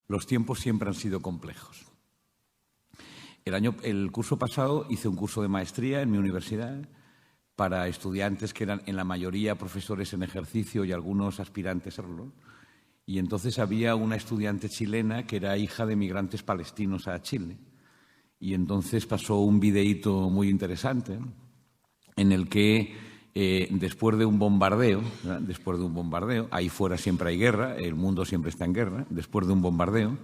Los tiempos siempre han sido complejos. El curso pasado hice un curso de maestría en mi universidad para estudiantes que eran en la mayoría profesores en ejercicio y algunos aspirantes a serlo. Y entonces había una estudiante chilena que era hija de migrantes palestinos a Chile. Y entonces pasó un videíto muy interesante en el que después de un bombardeo, ahí fuera siempre hay guerra, el mundo siempre está en guerra, después de un bombardeo,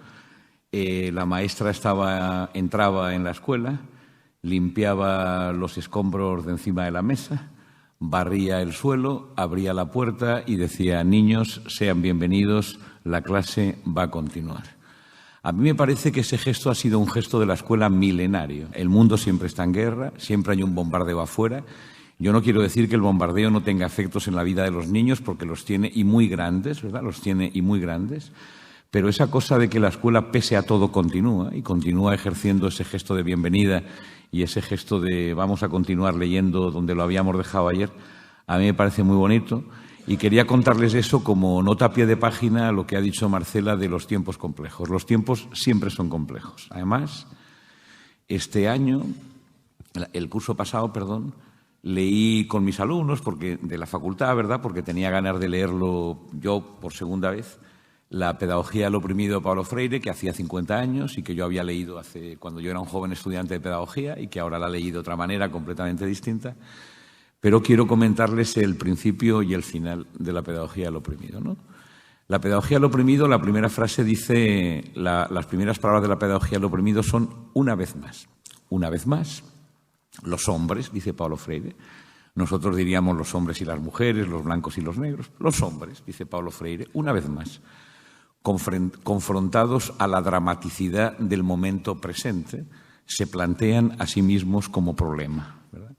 la maestra entraba en la escuela, limpiaba los escombros de encima de la mesa, barría el suelo, abría la puerta y decía: niños, sean bienvenidos, la clase va a continuar. A mí me parece que ese gesto ha sido un gesto de la escuela milenario. El mundo siempre está en guerra, siempre hay un bombardeo afuera. Yo no quiero decir que el bombardeo no tenga efectos en la vida de los niños, porque los tiene y muy grandes, ¿verdad? Los tiene y muy grandes. Pero esa cosa de que la escuela, pese a todo, continúa y continúa ejerciendo ese gesto de bienvenida y ese gesto de vamos a continuar leyendo donde lo habíamos dejado ayer, a mí me parece muy bonito. Y quería contarles eso como nota a pie de página, lo que ha dicho Marcela de los tiempos complejos. Los tiempos siempre son complejos. Además, el curso pasado, leí con mis alumnos de la facultad, ¿verdad? Porque tenía ganas de leerlo yo por segunda vez, La pedagogía del oprimido de Paulo Freire, que hacía 50 años y que yo había leído cuando yo era un joven estudiante de pedagogía y que ahora la leí de otra manera completamente distinta. Pero quiero comentarles el principio y el final de la pedagogía del oprimido, ¿no? La pedagogía del oprimido, la primera frase dice, las primeras palabras de la pedagogía del oprimido son una vez más. Una vez más, los hombres, dice Paulo Freire. Nosotros diríamos los hombres y las mujeres, los blancos y los negros. Los hombres, dice Paulo Freire, una vez más, confrontados a la dramaticidad del momento presente, se plantean a sí mismos como problema, ¿verdad?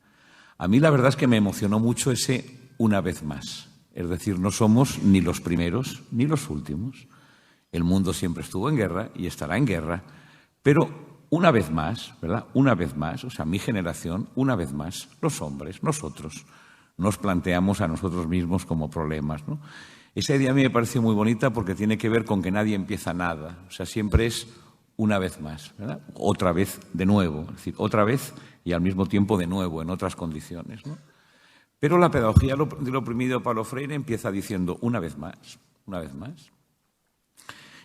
A mí la verdad es que me emocionó mucho ese una vez más. Es decir, no somos ni los primeros ni los últimos. El mundo siempre estuvo en guerra y estará en guerra, pero una vez más, ¿verdad? Una vez más, o sea, mi generación, una vez más, los hombres, nosotros, nos planteamos a nosotros mismos como problemas, ¿no? Esa idea a mí me parece muy bonita porque tiene que ver con que nadie empieza nada. O sea, siempre es una vez más, ¿verdad? Otra vez de nuevo, es decir, otra vez y al mismo tiempo de nuevo, en otras condiciones, ¿no? Pero la pedagogía del oprimido de Paulo Freire empieza diciendo una vez más,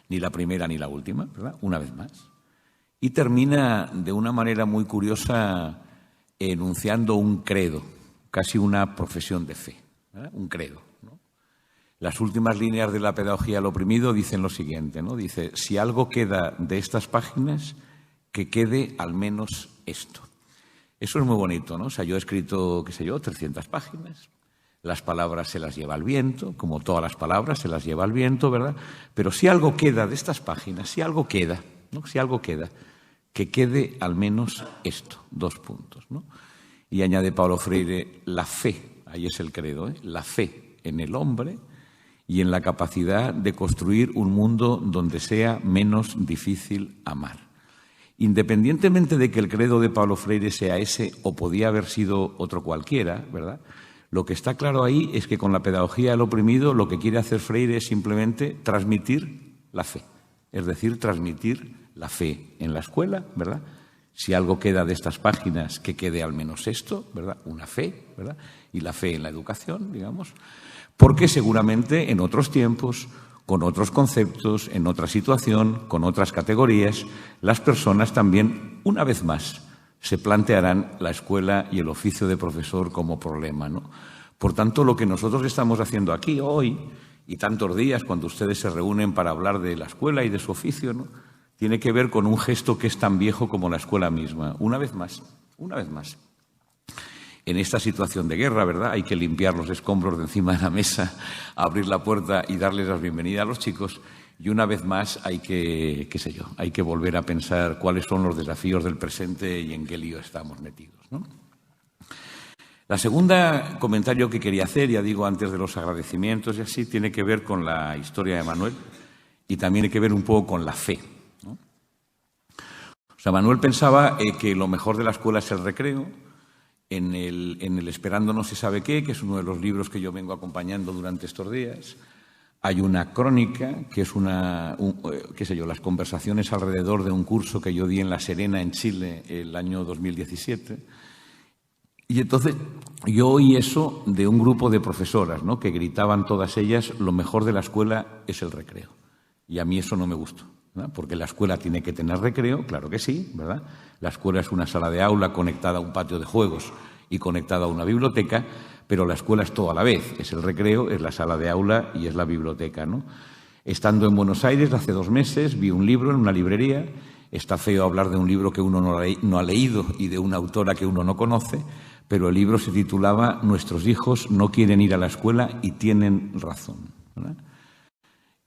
ni la primera ni la última, ¿verdad? Una vez más. Y termina de una manera muy curiosa enunciando un credo, casi una profesión de fe, ¿verdad? Un credo, ¿no? Las últimas líneas de la pedagogía del oprimido dicen lo siguiente, ¿no? Dice, si algo queda de estas páginas, que quede al menos esto. Eso es muy bonito, ¿no? O sea, yo he escrito, 300 páginas. Las palabras se las lleva el viento, como todas las palabras se las lleva el viento, ¿verdad? Pero si algo queda de estas páginas, si algo queda, ¿no? Si algo queda, que quede al menos esto, 2 puntos, ¿no? Y añade Paulo Freire, la fe, ahí es el credo, ¿eh? La fe en el hombre y en la capacidad de construir un mundo donde sea menos difícil amar. Independientemente de que el credo de Paulo Freire sea ese o podía haber sido otro cualquiera, ¿verdad? Lo que está claro ahí es que con la pedagogía del oprimido lo que quiere hacer Freire es simplemente transmitir la fe, es decir, transmitir la fe en la escuela, ¿verdad? Si algo queda de estas páginas, que quede al menos esto, ¿verdad? Una fe, ¿verdad? Y la fe en la educación, digamos, porque seguramente en otros tiempos, con otros conceptos, en otra situación, con otras categorías, las personas también, una vez más, se plantearán la escuela y el oficio de profesor como problema, ¿no? Por tanto, lo que nosotros estamos haciendo aquí hoy y tantos días cuando ustedes se reúnen para hablar de la escuela y de su oficio, ¿no? Tiene que ver con un gesto que es tan viejo como la escuela misma. Una vez más, en esta situación de guerra, ¿verdad? Hay que limpiar los escombros de encima de la mesa, abrir la puerta y darles la bienvenida a los chicos. Y una vez más hay que, hay que volver a pensar cuáles son los desafíos del presente y en qué lío estamos metidos, ¿no? La segunda comentario que quería hacer, ya digo antes de los agradecimientos y así, tiene que ver con la historia de Manuel y también tiene que ver un poco con la fe, ¿no? O sea, Manuel pensaba que lo mejor de la escuela es el recreo. En el Esperando no se sabe qué, que es uno de los libros que yo vengo acompañando durante estos días, Hay una crónica, que es las conversaciones alrededor de un curso que yo di en La Serena, en Chile, el año 2017. Y entonces yo oí eso de un grupo de profesoras, ¿no?, que gritaban todas ellas: lo mejor de la escuela es el recreo. Y a mí eso no me gustó, ¿verdad? Porque la escuela tiene que tener recreo, claro que sí, ¿verdad? La escuela es una sala de aula conectada a un patio de juegos y conectada a una biblioteca, pero la escuela es todo a la vez. Es el recreo, es la sala de aula y es la biblioteca, ¿no? Estando en Buenos Aires hace 2 meses, vi un libro en una librería. Está feo hablar de un libro que uno no ha leído y de una autora que uno no conoce, pero el libro se titulaba «Nuestros hijos no quieren ir a la escuela y tienen razón», ¿verdad?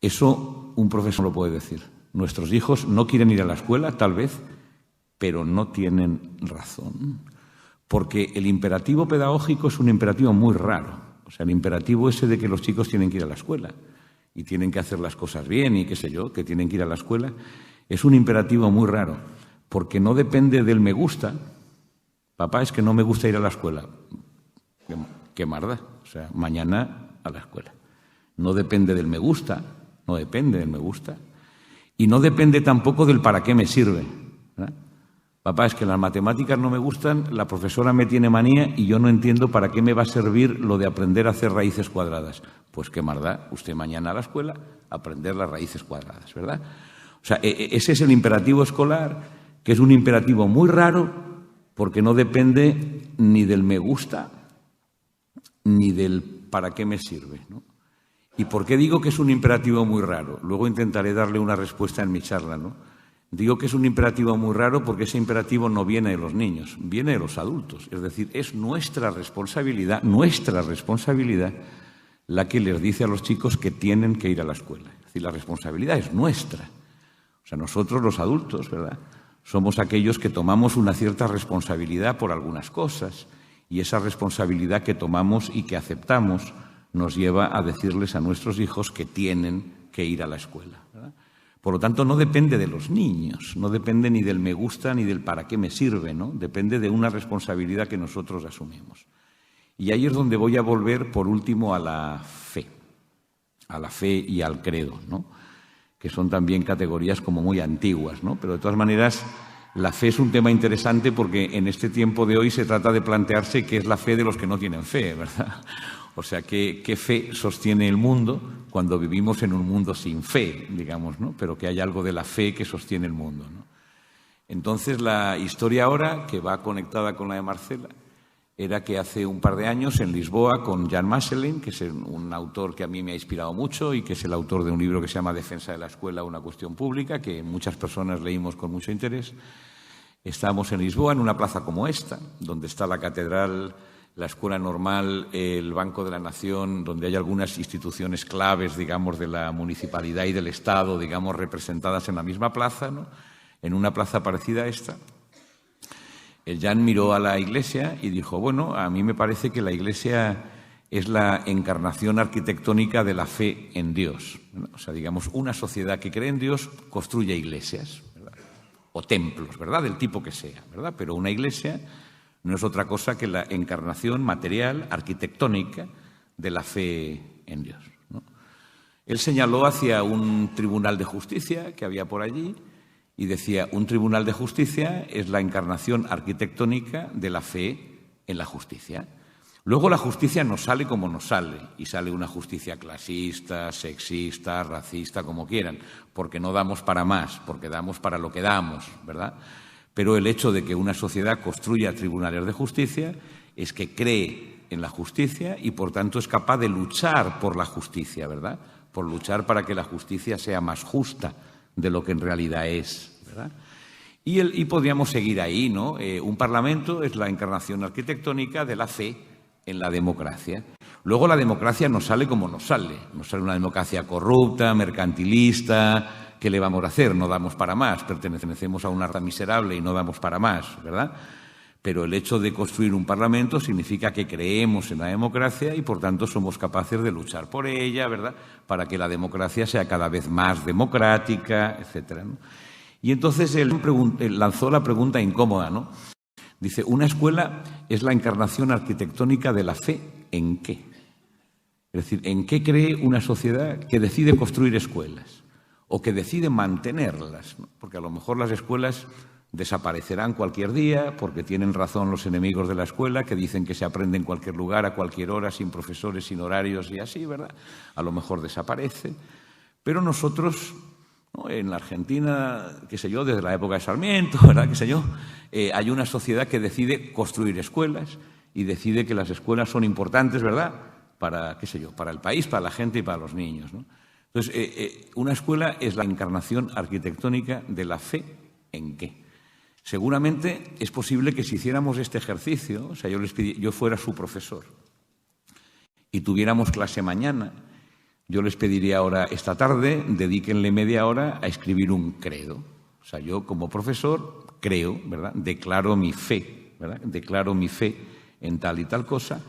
Eso un profesor lo puede decir. Nuestros hijos no quieren ir a la escuela, tal vez, pero no tienen razón. Porque el imperativo pedagógico es un imperativo muy raro. O sea, el imperativo ese de que los chicos tienen que ir a la escuela y tienen que hacer las cosas bien y qué sé yo, que tienen que ir a la escuela, es un imperativo muy raro, porque no depende del me gusta. Papá, es que no me gusta ir a la escuela. ¿Qué marda? O sea, mañana a la escuela. No depende del me gusta, no depende del me gusta. Y no depende tampoco del para qué me sirve, ¿verdad? Papá, es que las matemáticas no me gustan, la profesora me tiene manía y yo no entiendo para qué me va a servir lo de aprender a hacer raíces cuadradas. Pues qué marda, usted mañana a la escuela a aprender las raíces cuadradas, ¿verdad? O sea, ese es el imperativo escolar, que es un imperativo muy raro porque no depende ni del me gusta ni del para qué me sirve, ¿no? ¿Y por qué digo que es un imperativo muy raro? Luego intentaré darle una respuesta en mi charla, ¿no? Digo que es un imperativo muy raro porque ese imperativo no viene de los niños, viene de los adultos. Es decir, es nuestra responsabilidad la que les dice a los chicos que tienen que ir a la escuela. Es decir, la responsabilidad es nuestra. O sea, nosotros los adultos, ¿verdad?, somos aquellos que tomamos una cierta responsabilidad por algunas cosas y esa responsabilidad que tomamos y que aceptamos nos lleva a decirles a nuestros hijos que tienen que ir a la escuela, ¿verdad? Por lo tanto, no depende de los niños, no depende ni del me gusta ni del para qué me sirve, ¿no? Depende de una responsabilidad que nosotros asumimos. Y ahí es donde voy a volver, por último, a la fe y al credo, ¿no?, que son también categorías como muy antiguas, ¿no? Pero de todas maneras, la fe es un tema interesante porque en este tiempo de hoy se trata de plantearse qué es la fe de los que no tienen fe, ¿verdad? O sea, ¿qué fe sostiene el mundo cuando vivimos en un mundo sin fe, digamos, ¿no? Pero que hay algo de la fe que sostiene el mundo, ¿no? Entonces, la historia ahora, que va conectada con la de Marcela, era que hace un par de años en Lisboa, con Jan Maselin, que es un autor que a mí me ha inspirado mucho y que es el autor de un libro que se llama Defensa de la escuela, una cuestión pública, que muchas personas leímos con mucho interés. Estábamos en Lisboa, en una plaza como esta, donde está la catedral, la Escuela Normal, el Banco de la Nación, donde hay algunas instituciones claves, digamos, de la municipalidad y del Estado, digamos, representadas en la misma plaza, ¿no?, en una plaza parecida a esta. El Jan miró a la Iglesia y dijo, bueno, a mí me parece que la Iglesia es la encarnación arquitectónica de la fe en Dios, ¿no? O sea, digamos, una sociedad que cree en Dios construye iglesias, ¿verdad?, o templos, ¿verdad?, del tipo que sea, ¿verdad? Pero una iglesia no es otra cosa que la encarnación material, arquitectónica, de la fe en Dios, ¿no? Él señaló hacia un tribunal de justicia que había por allí y decía, un tribunal de justicia es la encarnación arquitectónica de la fe en la justicia. Luego la justicia nos sale como nos sale, y sale una justicia clasista, sexista, racista, como quieran, porque no damos para más, porque damos para lo que damos, ¿verdad? Pero el hecho de que una sociedad construya tribunales de justicia es que cree en la justicia y, por tanto, es capaz de luchar por la justicia, ¿verdad? Por luchar para que la justicia sea más justa de lo que en realidad es, ¿verdad? Y podríamos seguir ahí, ¿no? Un parlamento es la encarnación arquitectónica de la fe en la democracia. Luego la democracia nos sale como nos sale. Nos sale una democracia corrupta, mercantilista. ¿Qué le vamos a hacer? No damos para más. Pertenecemos a una raza miserable y no damos para más, ¿verdad? Pero el hecho de construir un parlamento significa que creemos en la democracia y, por tanto, somos capaces de luchar por ella, ¿verdad?, para que la democracia sea cada vez más democrática, etcétera, ¿no? Y entonces él lanzó la pregunta incómoda, ¿no? Dice, ¿una escuela es la encarnación arquitectónica de la fe en qué? Es decir, ¿en qué cree una sociedad que decide construir escuelas o que decide mantenerlas? ¿No? Porque a lo mejor las escuelas desaparecerán cualquier día porque tienen razón los enemigos de la escuela que dicen que se aprende en cualquier lugar, a cualquier hora, sin profesores, sin horarios y así, ¿verdad? A lo mejor desaparece. Pero nosotros, ¿no? En la Argentina, qué sé yo, desde la época de Sarmiento, ¿verdad? Qué sé yo, hay una sociedad que decide construir escuelas y decide que las escuelas son importantes, ¿verdad? Para, qué sé yo, para el país, para la gente y para los niños, ¿no? Entonces, una escuela es la encarnación arquitectónica de la fe en qué. Seguramente es posible que si hiciéramos este ejercicio, o sea, yo fuera su profesor y tuviéramos clase mañana, yo les pediría ahora, esta tarde, dedíquenle media hora a escribir un credo. O sea, yo como profesor creo, ¿verdad? Declaro mi fe, ¿verdad? Declaro mi fe en tal y tal cosa.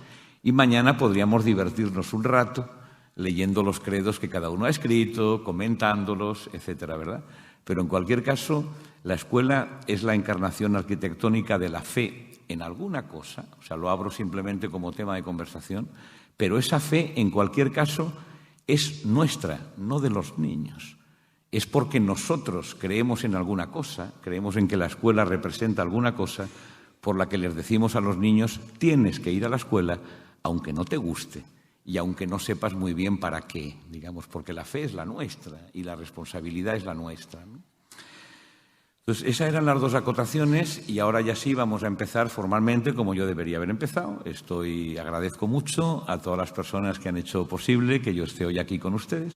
Y mañana podríamos divertirnos un rato leyendo los credos que cada uno ha escrito, comentándolos, etcétera, ¿verdad? Pero en cualquier caso, la escuela es la encarnación arquitectónica de la fe en alguna cosa. O sea, lo abro simplemente como tema de conversación. Pero esa fe, en cualquier caso, es nuestra, no de los niños. Es porque nosotros creemos en alguna cosa, creemos en que la escuela representa alguna cosa, por la que les decimos a los niños, tienes que ir a la escuela, aunque no te guste y aunque no sepas muy bien para qué, digamos, porque la fe es la nuestra y la responsabilidad es la nuestra, ¿no? Entonces, esas eran las dos acotaciones y ahora ya sí vamos a empezar formalmente como yo debería haber empezado. Agradezco mucho a todas las personas que han hecho posible que yo esté hoy aquí con ustedes.